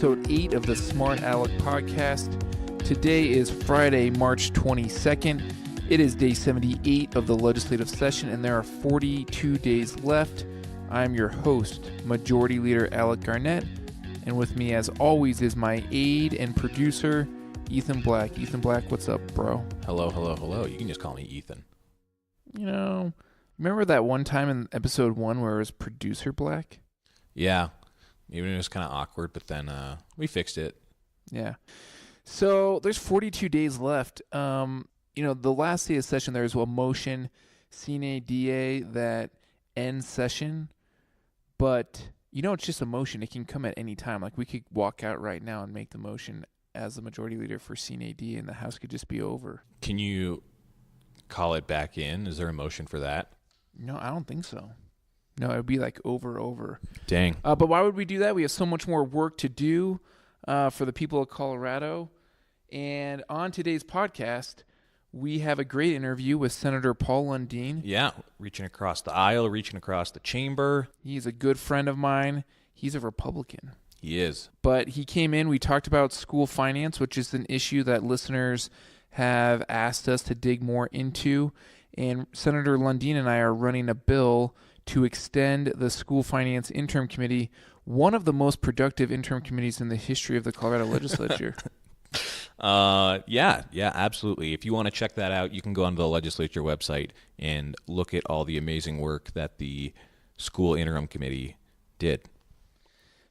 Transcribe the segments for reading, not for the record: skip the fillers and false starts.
episode 8 of the Smart Alec podcast. Today is Friday, March 22nd. It is day 78 of the legislative session, and there are 42 days left. I'm your host, Majority Leader Alec Garnett, and with me, as always, is my aide and producer, Ethan Black. Ethan Black, what's up, bro? Hello. You can just call me Ethan. You know, remember that one time in episode 1 where it was Producer Black? Yeah. Even it was kind of awkward, but then we fixed it. Yeah. So there's 42 days left. The last day of session, there's a motion sine die that ends session. But, it's just a motion. It can come at any time. Like, we could walk out right now and make the motion as the majority leader for sine die, and the House could just be over. Can you call it back in? Is there a motion for that? No, I don't think so. No, it would be like over. Dang. But why would we do that? We have so much more work to do for the people of Colorado. And on today's podcast, we have a great interview with Senator Paul Lundeen. Yeah, reaching across the aisle, reaching across the chamber. He's a good friend of mine. He's a Republican. He is. But he came in, we talked about school finance, which is an issue that listeners have asked us to dig more into. And Senator Lundeen and I are running a bill to extend the School Finance Interim Committee, one of the most productive interim committees in the history of the Colorado legislature. Yeah, absolutely. If you want to check that out, you can go onto the legislature website and look at all the amazing work that the School Interim Committee did.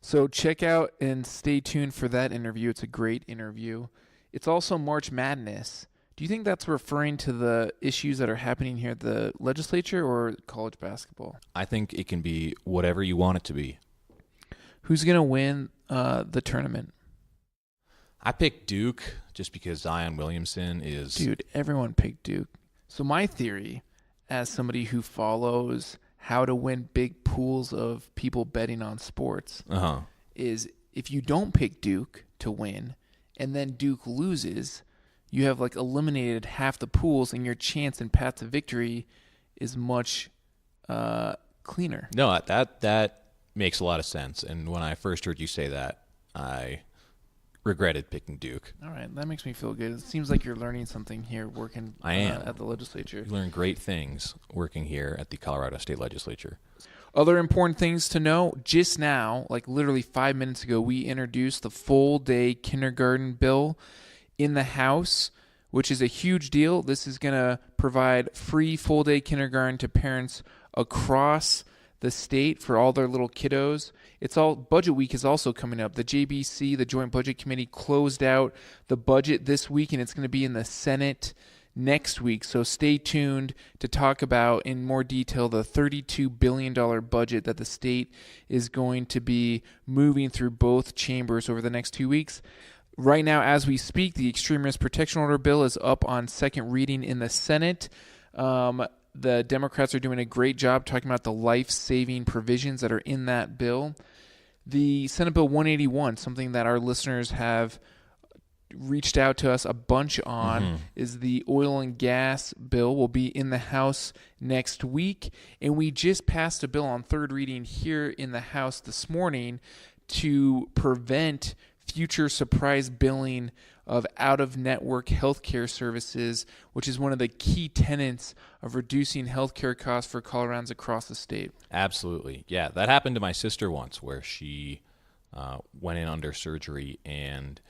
So check out and stay tuned for that interview. It's a great interview. It's also March Madness. Do you think that's referring to the issues that are happening here at the legislature or college basketball? I think it can be whatever you want it to be. Who's going to win the tournament? I picked Duke just because Zion Williamson is... Dude, everyone picked Duke. So my theory, as somebody who follows how to win big pools of people betting on sports, is if you don't pick Duke to win and then Duke loses, you have eliminated half the pools, and your chance and path to victory is much cleaner. No, that makes a lot of sense. And when I first heard you say that, I regretted picking Duke. All right, that makes me feel good. It seems like you're learning something here working at the legislature. You learn great things working here at the Colorado State Legislature. Other important things to know, just now, literally 5 minutes ago, we introduced the full-day kindergarten bill in the House, which is a huge deal. This is going to provide free full-day kindergarten to parents across the state for all their little kiddos. Budget week is also coming up. The JBC, the Joint Budget Committee, closed out the budget this week, and it's going to be in the Senate next week. So stay tuned to talk about in more detail the $32 billion budget that the state is going to be moving through both chambers over the next 2 weeks. Right now, as we speak, the Extreme Risk Protection Order bill is up on second reading in the Senate. The Democrats are doing a great job talking about the life-saving provisions that are in that bill. The Senate Bill 181, something that our listeners have reached out to us a bunch on, is the oil and gas bill. Will be in the House next week. And we just passed a bill on third reading here in the House this morning to prevent future surprise billing of out-of-network healthcare services, which is one of the key tenets of reducing healthcare costs for Coloradans across the state. Absolutely. Yeah, that happened to my sister once where she went in under surgery, and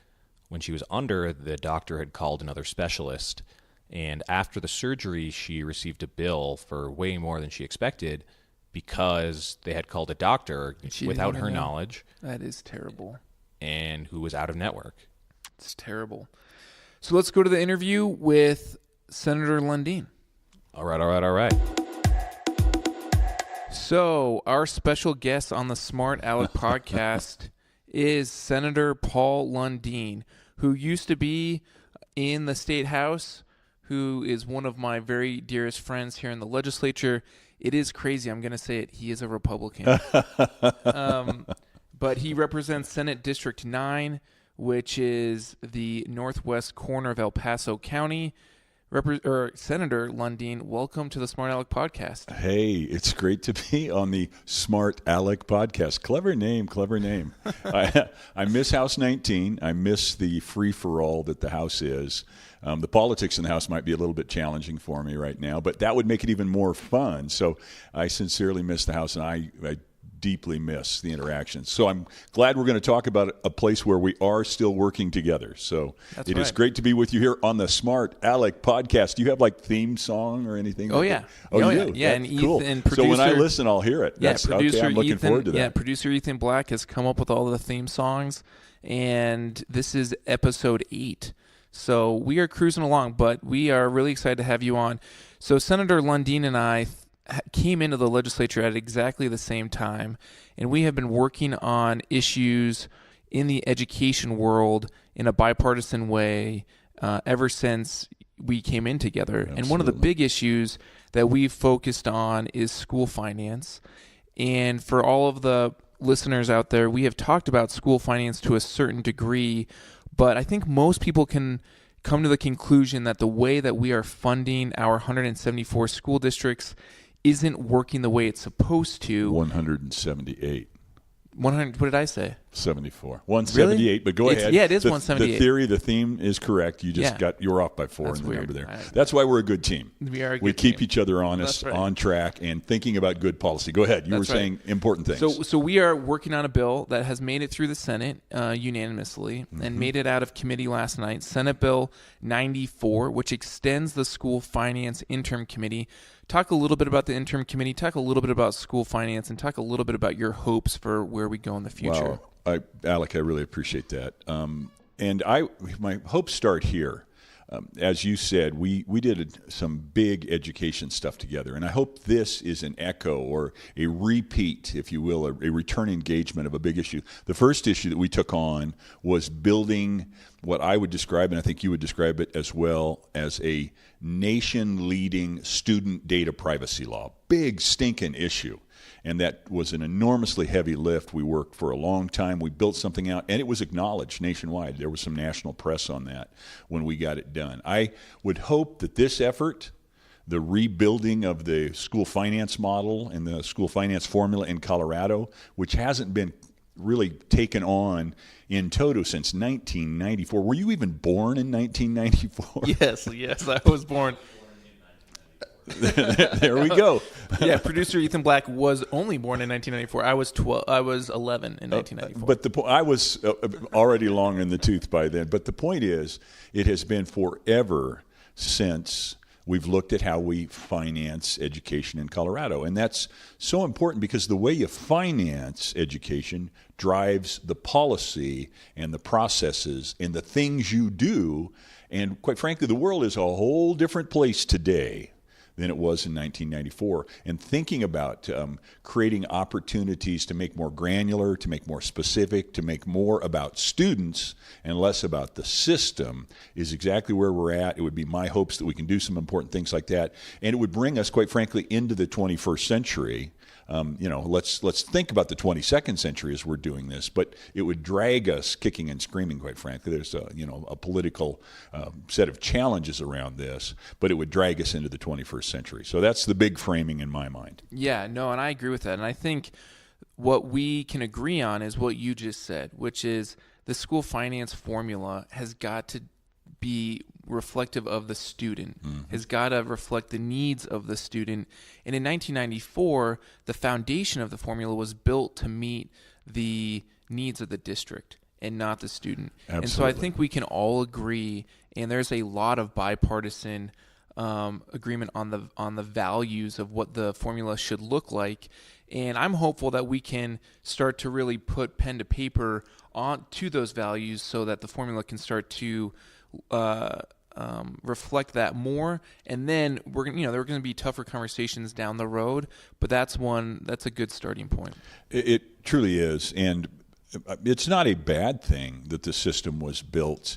when she was under, the doctor had called another specialist, and after the surgery, she received a bill for way more than she expected because they had called a doctor without her knowledge. That is terrible. And who was out of network. It's terrible. So let's go to the interview with Senator Lundeen. All right. So our special guest on the Smart Alec podcast is Senator Paul Lundeen, who used to be in the State House, who is one of my very dearest friends here in the legislature. It is crazy. I'm going to say it. He is a Republican. But he represents Senate District 9, which is the northwest corner of El Paso County, Senator Lundeen, welcome to the Smart Aleck Podcast. Hey, it's great to be on the Smart Aleck Podcast. Clever name, clever name. I miss House 19. I miss the free-for-all that the House is. The politics in the House might be a little bit challenging for me right now, but that would make it even more fun. So I sincerely miss the House, and I deeply miss the interactions. So I'm glad we're going to talk about a place where we are still working together. So it is great to be with you here on the Smart Aleck Podcast. Do you have like theme song or anything? Oh, yeah. Oh, you do? Yeah, and cool. Ethan, producer, so when I listen, I'll hear it. Yeah, producer I'm looking Ethan, forward to that. Yeah, producer Ethan Black has come up with all the theme songs, and this is episode 8. So we are cruising along, but we are really excited to have you on. So Senator Lundeen and I came into the legislature at exactly the same time, and we have been working on issues in the education world in a bipartisan way ever since we came in together. Absolutely. And one of the big issues that we've focused on is school finance. And for all of the listeners out there, we have talked about school finance to a certain degree, but I think most people can come to the conclusion that the way that we are funding our 174 school districts isn't working the way it's supposed to. 178. 100. What did I say? 74. 178, really? But go ahead. Yeah, it is 178. The theme is correct. You just you were off by 4 That's in the weird. number there. That's why we're a good team. We are a good We keep team. each other honest, on track, and thinking about good policy. Go ahead. You were saying important things. So we are working on a bill that has made it through the Senate unanimously and made it out of committee last night. Senate Bill 94, which extends the school finance interim committee. Talk a little bit about the interim committee, talk a little bit about school finance, and talk a little bit about your hopes for where we go in the future. Wow. Aleck, I really appreciate that. And my hopes start here. As you said, we did some big education stuff together, and I hope this is an echo or a repeat, if you will, a return engagement of a big issue. The first issue that we took on was building what I would describe, and I think you would describe it as well, as a nation-leading student data privacy law. Big stinking issue. And that was an enormously heavy lift. We worked for a long time. We built something out, and it was acknowledged nationwide. There was some national press on that when we got it done. I would hope that this effort, the rebuilding of the school finance model and the school finance formula in Colorado, which hasn't been really taken on in toto since 1994. Were you even born in 1994? Yes, I was born. There we go. Yeah, producer Ethan Black was only born in 1994. I was 12. I was 11 in 1994. But I was already long in the tooth by then. But the point is, it has been forever since we've looked at how we finance education in Colorado. And that's so important because the way you finance education drives the policy and the processes and the things you do. And quite frankly, the world is a whole different place today than it was in 1994. And thinking about creating opportunities to make more granular, to make more specific, to make more about students and less about the system is exactly where we're at. It would be my hopes that we can do some important things like that. And it would bring us, quite frankly, into the 21st century. Let's think about the 22nd century as we're doing this, but it would drag us kicking and screaming, quite frankly. There's a political set of challenges around this, but it would drag us into the 21st century. So that's the big framing in my mind. Yeah, no, and I agree with that. And I think what we can agree on is what you just said, which is the school finance formula has got to be reflective of the student, has got to reflect the needs of the student. And in 1994, the foundation of the formula was built to meet the needs of the district and not the student. Absolutely. And so I think we can all agree, and there's a lot of bipartisan agreement on the values of what the formula should look like. And I'm hopeful that we can start to really put pen to paper on to those values so that the formula can start to reflect that more, and then there are going to be tougher conversations down the road, but that's a good starting point. It truly is, and it's not a bad thing that the system was built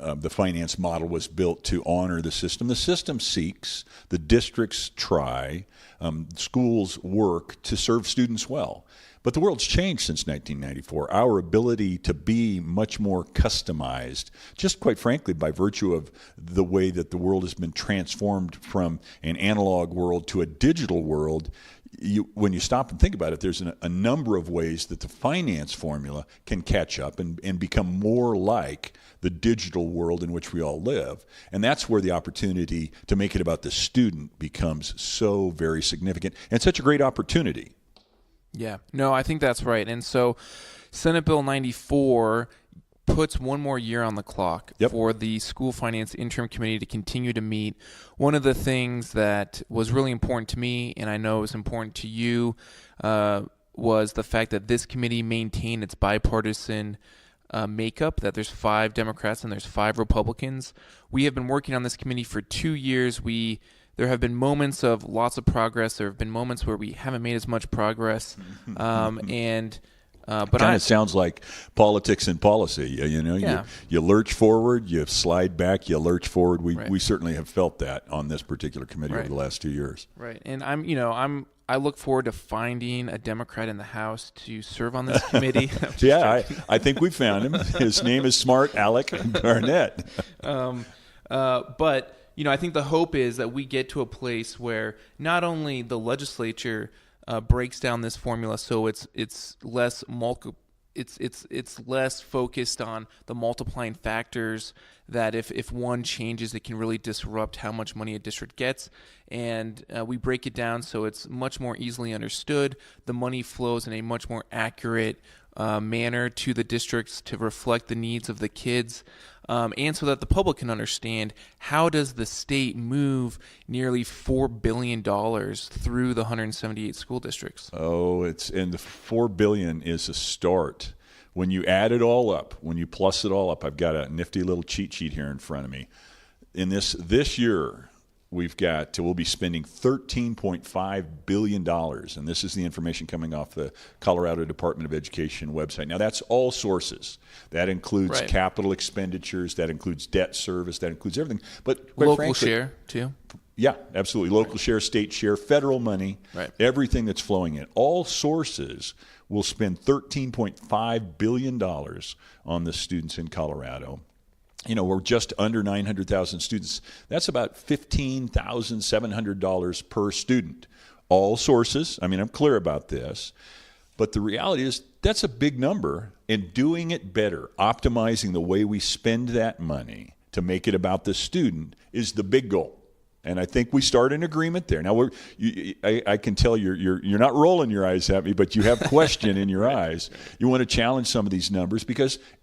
the finance model was built to honor the system. The system seeks, the districts try, schools work to serve students well. But the world's changed since 1994. Our ability to be much more customized, just quite frankly, by virtue of the way that the world has been transformed from an analog world to a digital world, when you stop and think about it, there's a number of ways that the finance formula can catch up and become more like the digital world in which we all live. And that's where the opportunity to make it about the student becomes so very significant and such a great opportunity. Yeah, no, I think that's right. And so Senate Bill 94 puts one more year on the clock for the School Finance Interim Committee to continue to meet. One of the things that was really important to me, and I know is important to you, was the fact that this committee maintained its bipartisan makeup, that there's 5 Democrats and there's 5 Republicans. We have been working on this committee for 2 years. There have been moments of lots of progress. There have been moments where we haven't made as much progress. But kind of sounds like politics and policy. You lurch forward, you slide back, you lurch forward. We certainly have felt that on this particular committee over the last 2 years. Right, and I look forward to finding a Democrat in the House to serve on this committee. Yeah, I think we found him. His name is Smart Alec Garnett. But I think the hope is that we get to a place where not only the legislature breaks down this formula so it's less it's less focused on the multiplying factors, that if one changes, it can really disrupt how much money a district gets. And we break it down so it's much more easily understood. The money flows in a much more accurate manner to the districts to reflect the needs of the kids. And so that the public can understand, how does the state move nearly $4 billion through the 178 school districts? And the $4 billion is a start. When you add it all up, when you plus it all up, I've got a nifty little cheat sheet here in front of me. In this year, we'll be spending $13.5 billion, and this is the information coming off the Colorado Department of Education website. Now, that's all sources. That includes capital expenditures, that includes debt service, that includes everything. But quite local frankly, share, too? Yeah, absolutely. Local share, state share, federal money, everything that's flowing in. All sources will spend $13.5 billion on the students in Colorado. We're just under 900,000 students. That's about $15,700 per student. All sources. I'm clear about this. But the reality is that's a big number, and doing it better, optimizing the way we spend that money to make it about the student is the big goal. And I think we start an agreement there. Now, I can tell you're not rolling your eyes at me, but you have question in your eyes. You want to challenge some of these numbers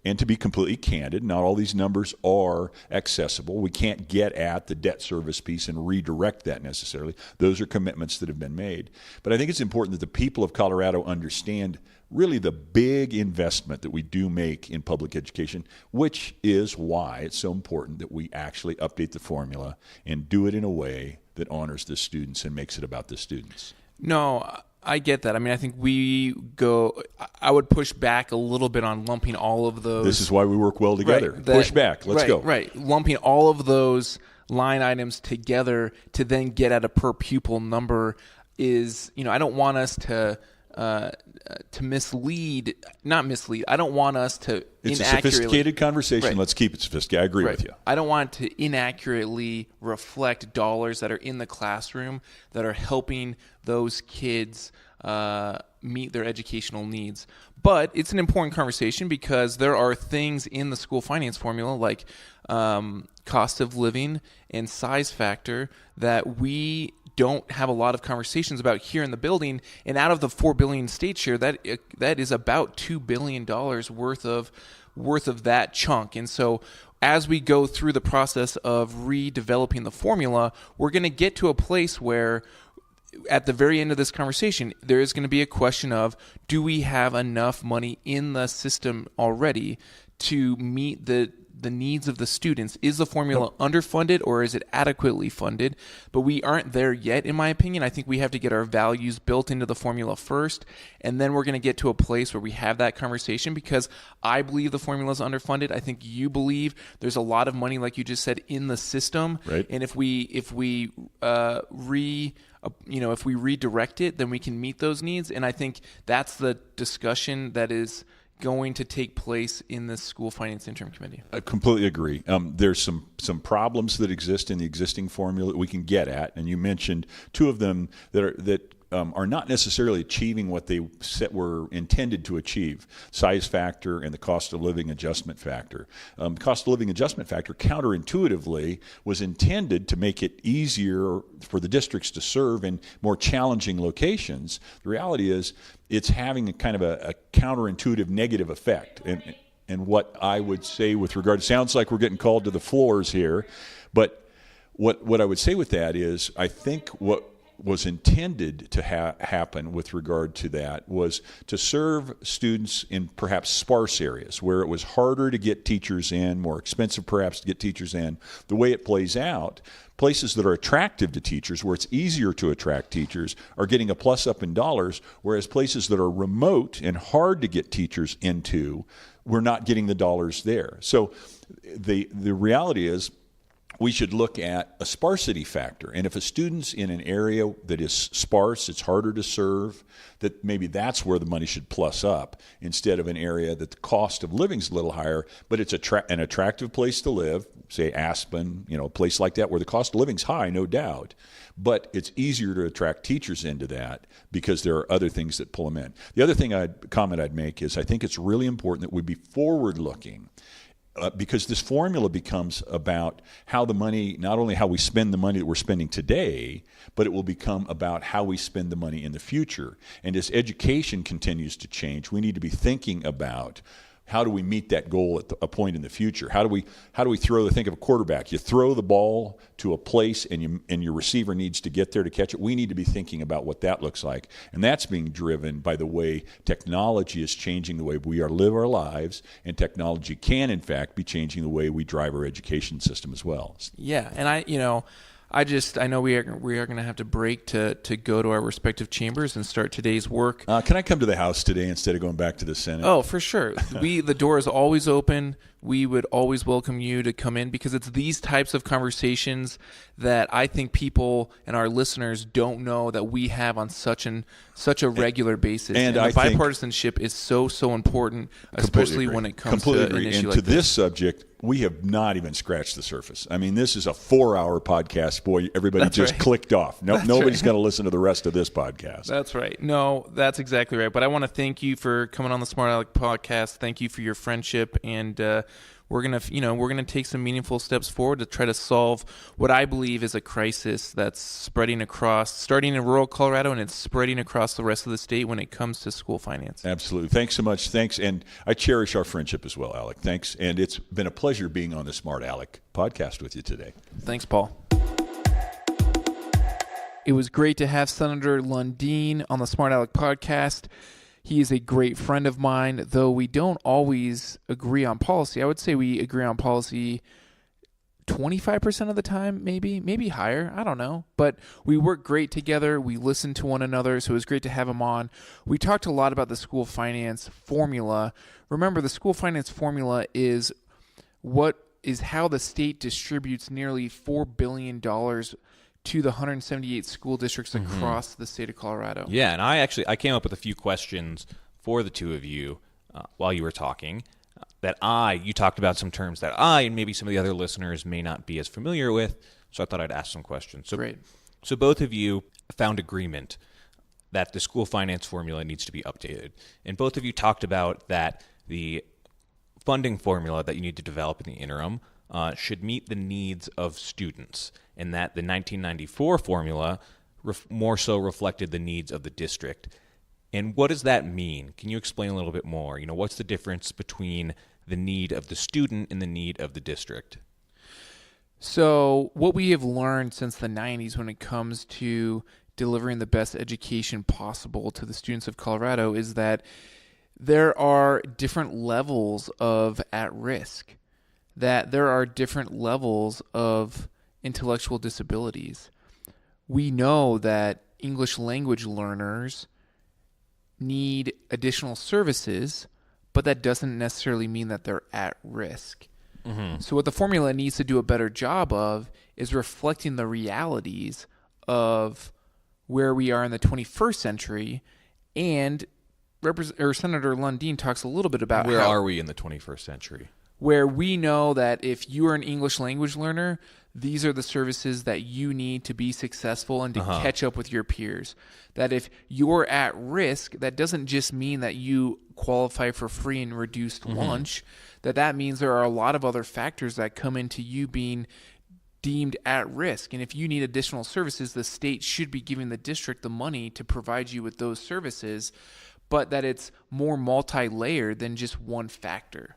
and to be completely candid, not all these numbers are accessible. We can't get at the debt service piece and redirect that necessarily. Those are commitments that have been made. But I think it's important that the people of Colorado understand really the big investment that we do make in public education, which is why it's so important that we actually update the formula and do it in a way that honors the students and makes it about the students. No, I get that. I think I would push back a little bit on lumping all of those. This is why we work well together. Push back. Let's go. Right. Lumping all of those line items together to then get at a per pupil number is, I don't want us to mislead, not mislead. I don't want us to It's a sophisticated conversation. Let's keep it sophisticated. I agree with you. I don't want it to inaccurately reflect dollars that are in the classroom that are helping those kids meet their educational needs. But it's an important conversation because there are things in the school finance formula like cost of living and size factor that we don't have a lot of conversations about here in the building. And out of the $4 billion state share, that is about $2 billion worth of that chunk. And so as we go through the process of redeveloping the formula, we're going to get to a place where at the very end of this conversation, there is going to be a question of, do we have enough money in the system already to meet the the needs of the students. Is the formula underfunded or is it adequately funded? But we aren't there yet, in my opinion. I think we have to get our values built into the formula first, and then we're going to get to a place where we have that conversation, because I believe the formula is underfunded. I think you believe there's a lot of money, like you just said, in the system. Right. And if we redirect it, then we can meet those needs. And I think that's the discussion that is going to take place in the school finance interim committee. I completely agree. There's some problems that exist in the existing formula that we can get at, and you mentioned two of them that are not necessarily achieving what they were intended to achieve: size factor and the cost of living adjustment factor. Cost of living adjustment factor, counterintuitively, was intended to make it easier for the districts to serve in more challenging locations. The reality is it's having a kind of a counterintuitive negative effect. And what I would say with regard, sounds like we're getting called to the floors here, but what I would say with that is, I think what was intended to happen with regard to that was to serve students in perhaps sparse areas where it was harder to get teachers in, more expensive perhaps to get teachers in. The way it plays out, places that are attractive to teachers, where it's easier to attract teachers, are getting a plus up in dollars, whereas places that are remote and hard to get teachers into, we're not getting the dollars there. So the reality is, we should look at a sparsity factor. And if a student's in an area that is sparse, it's harder to serve, that maybe that's where the money should plus up, instead of an area that the cost of living is a little higher, but it's an attractive place to live, say Aspen, a place like that where the cost of living's high, no doubt. But it's easier to attract teachers into that because there are other things that pull them in. The other comment I'd make is, I think it's really important that we be forward-looking. Because this formula becomes about how the money, not only how we spend the money that we're spending today, but it will become about how we spend the money in the future. And as education continues to change, we need to be thinking about, how do we meet that goal at a point in the future? How do we think of a quarterback. You throw the ball to a place and your receiver needs to get there to catch it. We need to be thinking about what that looks like. And that's being driven by the way technology is changing the way we live our lives, and technology can, in fact, be changing the way we drive our education system as well. Yeah, and I know we are going to have to break to go to our respective chambers and start today's work. Can I come to the House today instead of going back to the Senate? Oh, for sure. The door is always open. We would always welcome you to come in, because it's these types of conversations that I think people and our listeners don't know that we have on such a regular basis. And the bipartisanship is so important, especially when it comes to an issue like this. This subject, we have not even scratched the surface. I mean, this is a 4-hour podcast. Boy, everybody clicked off. Nobody's going to listen to the rest of this podcast. That's right. No, that's exactly right. But I want to thank you for coming on the Smart Aleck podcast. Thank you for your friendship, and we're gonna take some meaningful steps forward to try to solve what I believe is a crisis that's starting in rural Colorado, and it's spreading across the rest of the state when it comes to school finance. Absolutely. Thanks so much. Thanks. And I cherish our friendship as well, Alec. Thanks. And it's been a pleasure being on the Smart Aleck podcast with you today. Thanks, Paul. It was great to have Senator Lundeen on the Smart Aleck podcast. He is a great friend of mine, though we don't always agree on policy. I would say we agree on policy 25% of the time, maybe higher. I don't know. But we work great together. We listen to one another, so it was great to have him on. We talked a lot about the school finance formula. Remember, the school finance formula is how the state distributes nearly $4 billion to the 178 school districts across the state of Colorado. Yeah, and I came up with a few questions for the two of you while you were talking. You talked about some terms that I and maybe some of the other listeners may not be as familiar with, so I thought I'd ask some questions. Great. So both of you found agreement that the school finance formula needs to be updated. And both of you talked about that the funding formula that you need to develop in the interim should meet the needs of students, and that the 1994 formula more so reflected the needs of the district. And what does that mean? Can you explain a little bit more? What's the difference between the need of the student and the need of the district? So what we have learned since the 90s when it comes to delivering the best education possible to the students of Colorado is that there are different levels of at risk. that there are different levels of intellectual disabilities. We know that English language learners need additional services, but that doesn't necessarily mean that they're at risk. So what the formula needs to do a better job of is reflecting the realities of where we are in the 21st century. And Senator Lundeen talks a little bit about where are we in the 21st century? Where we know that if you are an English language learner, these are the services that you need to be successful and to catch up with your peers. That if you're at risk, that doesn't just mean that you qualify for free and reduced lunch. That means there are a lot of other factors that come into you being deemed at risk. And if you need additional services, the state should be giving the district the money to provide you with those services, but that it's more multi-layered than just one factor.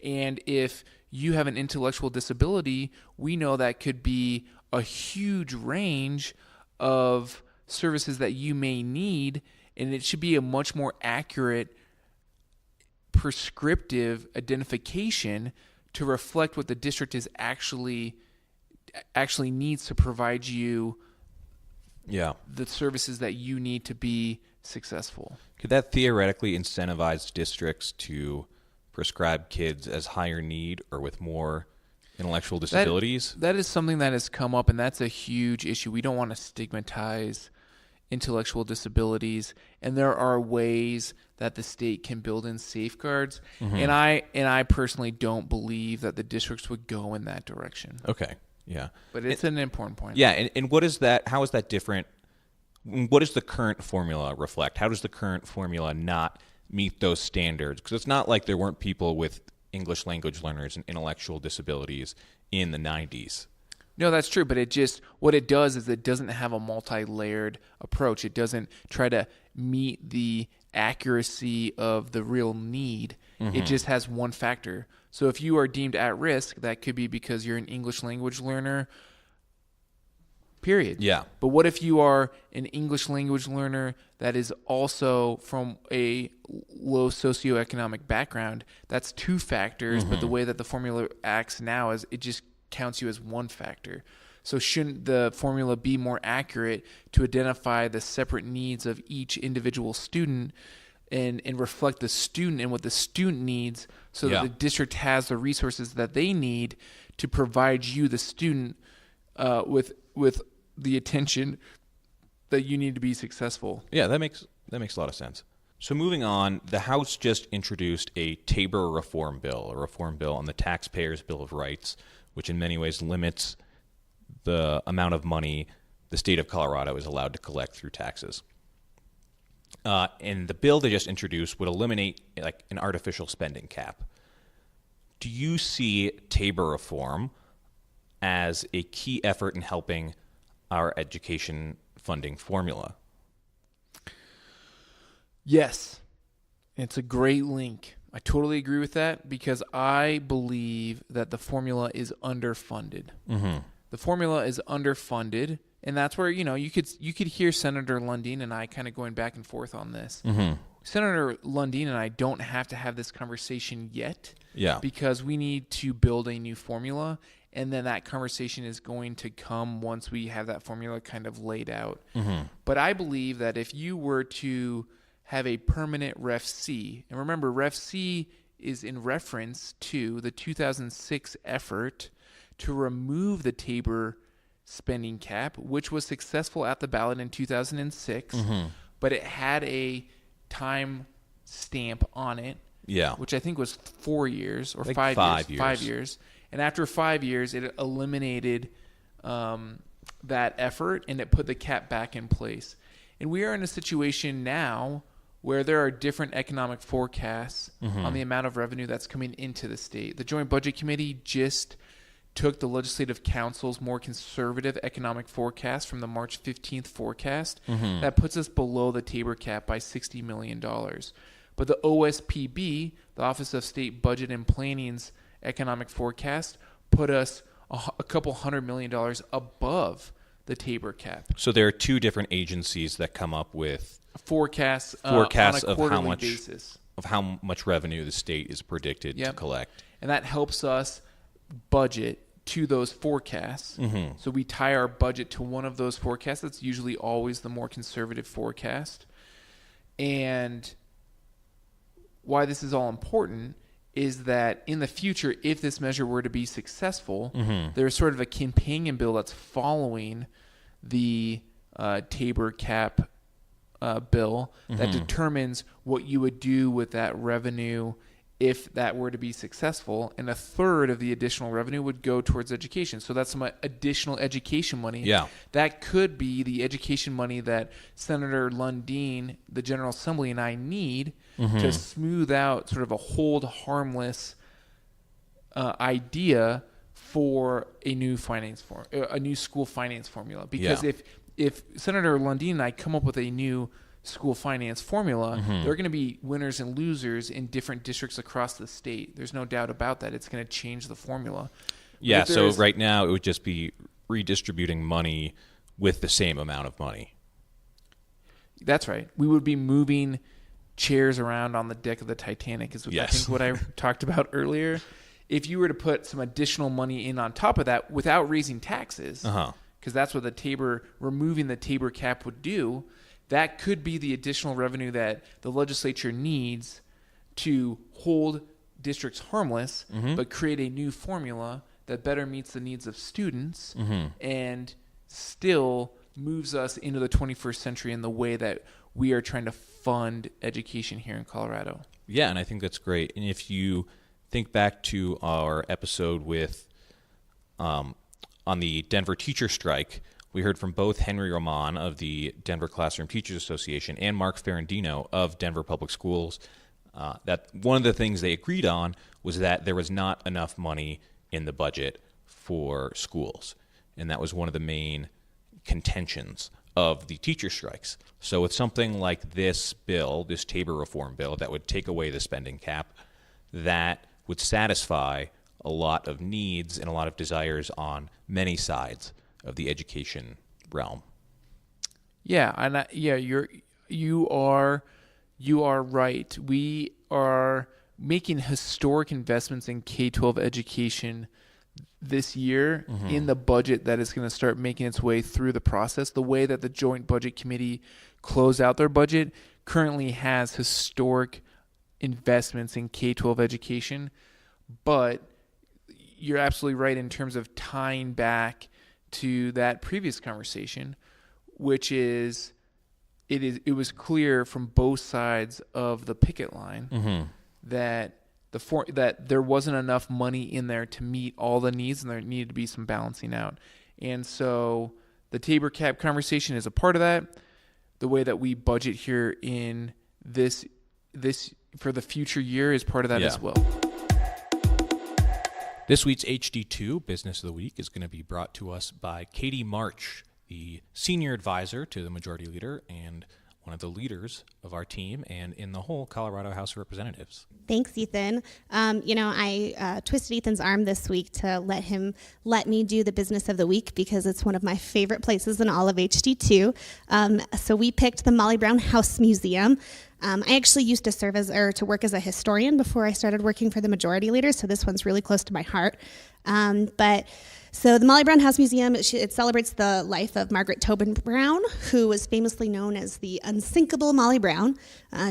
And if you have an intellectual disability, we know that could be a huge range of services that you may need, and it should be a much more accurate prescriptive identification to reflect what the district is actually needs to provide you the services that you need to be successful. Could that theoretically incentivize districts to prescribe kids as higher need or with more intellectual disabilities? That is something that has come up, and that's a huge issue. We don't want to stigmatize intellectual disabilities, and there are ways that the state can build in safeguards. And I personally don't believe that the districts would go in that direction. Okay. Yeah. But it's an important point. Yeah, and what is that? How is that different? What does the current formula reflect? How does the current formula not meet those standards? Because it's not like there weren't people with English language learners and intellectual disabilities in the 90s. No, that's true, but what it does is it doesn't have a multi-layered approach. It doesn't try to meet the accuracy of the real need. It just has one factor. So if you are deemed at risk, that could be because you're an English language learner, period. Yeah. But what if you are an English language learner that is also from a low socioeconomic background? That's two factors, but the way that the formula acts now is it just counts you as one factor. So shouldn't the formula be more accurate to identify the separate needs of each individual student and reflect the student and what the student needs so that the district has the resources that they need to provide you, the student, with the attention that you need to be successful? Yeah, that makes a lot of sense. So moving on, the House just introduced a Tabor reform bill, a reform bill on the Taxpayers' Bill of Rights, which in many ways limits the amount of money the state of Colorado is allowed to collect through taxes. And the bill they just introduced would eliminate like an artificial spending cap. Do you see Tabor reform as a key effort in helping our education funding formula? Yes. It's a great link. I totally agree with that because I believe that the formula is underfunded. The formula is underfunded, and that's where, you could hear Senator Lundeen and I kind of going back and forth on this. Senator Lundeen and I don't have to have this conversation yet because we need to build a new formula, and then that conversation is going to come once we have that formula kind of laid out. But I believe that if you were to have a permanent Ref C, and remember, Ref C is in reference to the 2006 effort to remove the Tabor spending cap, which was successful at the ballot in 2006, but it had a time stamp on it, which I think was 4 years or 5 years. 5 years. And after 5 years, it eliminated that effort, and it put the cap back in place. And we are in a situation now where there are different economic forecasts on the amount of revenue that's coming into the state. The Joint Budget Committee just took the Legislative Council's more conservative economic forecast from the March 15th forecast. That puts us below the Tabor cap by $60 million. But the OSPB, the Office of State Budget and Planning's economic forecast, put us a couple $100 million So above the Tabor cap. So there are two different agencies that come up with Forecasts on a of how much basis of how much revenue the state is predicted to collect. and that helps us budget to those forecasts. So we tie our budget to one of those forecasts. That's usually always the more conservative forecast. And why this is all important is that in the future, if this measure were to be successful, there's sort of a companion bill that's following the Tabor cap bill that determines what you would do with that revenue if that were to be successful, and a third of the additional revenue would go towards education. So that's some additional education money. Yeah. That could be the education money that Senator Lundeen, the General Assembly, and I need to smooth out sort of a hold harmless idea for a new school finance formula. Because if Senator Lundeen and I come up with a new school finance formula, there are going to be winners and losers in different districts across the state. There's no doubt about that. It's going to change the formula. Yeah, so right now it would just be redistributing money with the same amount of money. That's right. We would be moving chairs around on the deck of the Titanic is I think what I talked about earlier. If you were to put some additional money in on top of that without raising taxes, because that's what removing the Tabor cap would do, that could be the additional revenue that the legislature needs to hold districts harmless, but create a new formula that better meets the needs of students and still moves us into the 21st century in the way that we are trying to fund education here in Colorado. Yeah, and I think that's great. And if you think back to our episode with on the Denver teacher strike, we heard from both Henry Roman of the Denver Classroom Teachers Association and Mark Ferrandino of Denver Public Schools that one of the things they agreed on was that there was not enough money in the budget for schools. And that was one of the main contentions of the teacher strikes. So with something like this bill, this Tabor reform bill that would take away the spending cap, that would satisfy a lot of needs and a lot of desires on many sides of the education realm. Yeah, and you are right. We are making historic investments in K-12 education this year in the budget that is going to start making its way through the process. The way that the Joint Budget Committee closed out their budget currently has historic investments in K-12 education, but you're absolutely right in terms of tying back to that previous conversation, which is it was clear from both sides of the picket line that that there wasn't enough money in there to meet all the needs, and there needed to be some balancing out. And so the Tabor cap conversation is a part of that. The way that we budget here in this for the future year is part of that as well. This week's HD2 Business of the Week is going to be brought to us by Katie March, the senior advisor to the Majority Leader and one of the leaders of our team and in the whole Colorado House of Representatives. Thanks, Ethan. I twisted Ethan's arm this week to let me do the Business of the Week because it's one of my favorite places in all of HD2. So we picked the Molly Brown House Museum. I actually used to work as a historian before I started working for the Majority Leader, so this one's really close to my heart. So the Molly Brown House Museum, it celebrates the life of Margaret Tobin Brown, who was famously known as the unsinkable Molly Brown.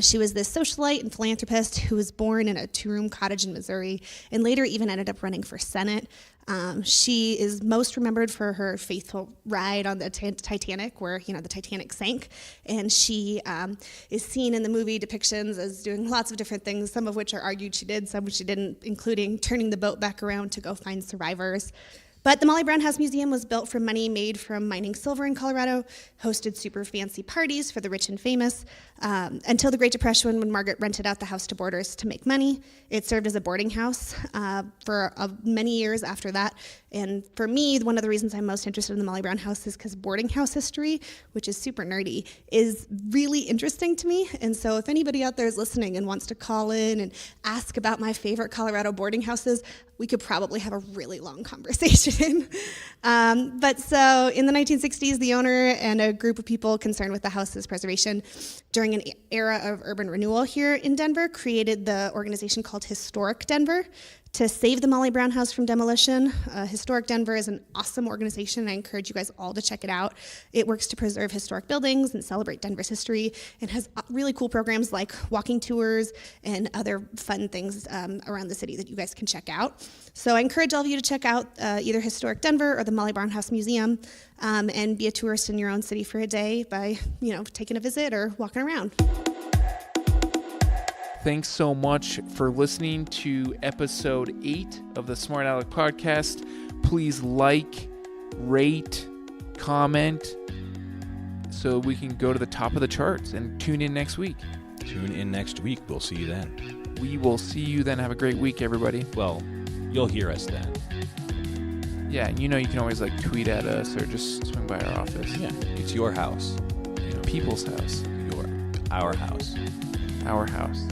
She was this socialite and philanthropist who was born in a two-room cottage in Missouri and later even ended up running for Senate. She is most remembered for her faithful ride on the Titanic, where the Titanic sank, and she is seen in the movie depictions as doing lots of different things, some of which are argued she did, some which she didn't, including turning the boat back around to go find survivors. But the Molly Brown House Museum was built from money made from mining silver in Colorado, hosted super fancy parties for the rich and famous, until the Great Depression when Margaret rented out the house to boarders to make money. It served as a boarding house for many years after that. And for me, one of the reasons I'm most interested in the Molly Brown House is because boarding house history, which is super nerdy, is really interesting to me. And so if anybody out there is listening and wants to call in and ask about my favorite Colorado boarding houses, we could probably have a really long conversation. But so in the 1960s, the owner and a group of people concerned with the house's preservation during an era of urban renewal here in Denver created the organization called Historic Denver to save the Molly Brown House from demolition. Historic Denver is an awesome organization. I encourage you guys all to check it out. It works to preserve historic buildings and celebrate Denver's history, and has really cool programs like walking tours and other fun things around the city that you guys can check out. So I encourage all of you to check out either Historic Denver or the Molly Brown House Museum, and be a tourist in your own city for a day by, taking a visit or walking around. Thanks so much for listening to episode 8 of the Smart Aleck podcast. Please like, rate, comment, so we can go to the top of the charts, and tune in next week. Tune in next week. We'll see you then. We will see you then. Have a great week, everybody. Well, you'll hear us then. Yeah, and you can always tweet at us or just swing by our office. Yeah, it's your house. People's house. Our house. Our house.